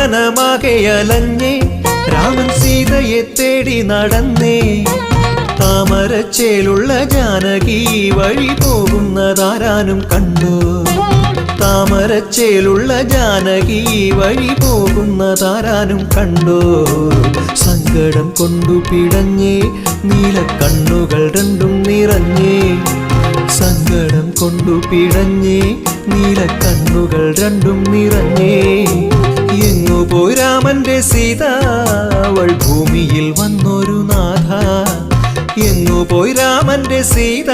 വനമാകെ അലഞ്ഞേ രാമൻ സീതയെ തേടി നടന്നേ താമരച്ചേലുള്ള ജാനകി വഴി പോകുന്നതാരാനും കണ്ടു താമരച്ചേലുള്ള ജാനകി വഴി പോകുന്നതാരാനും കണ്ടു സങ്കടം കൊണ്ടു പിടഞ്ഞേ നീലക്കണ്ണുകൾ രണ്ടും നിറഞ്ഞേ സങ്കടം കൊണ്ടു പിടഞ്ഞേ നീലക്കണ്ണുകൾ രണ്ടും നിറഞ്ഞേ എങ്ങു പോയി രാമന്റെ സീത അവൾ ഭൂമിയിൽ വന്നൊരു നാഥ എങ്ങു പോയി രാമന്റെ സീത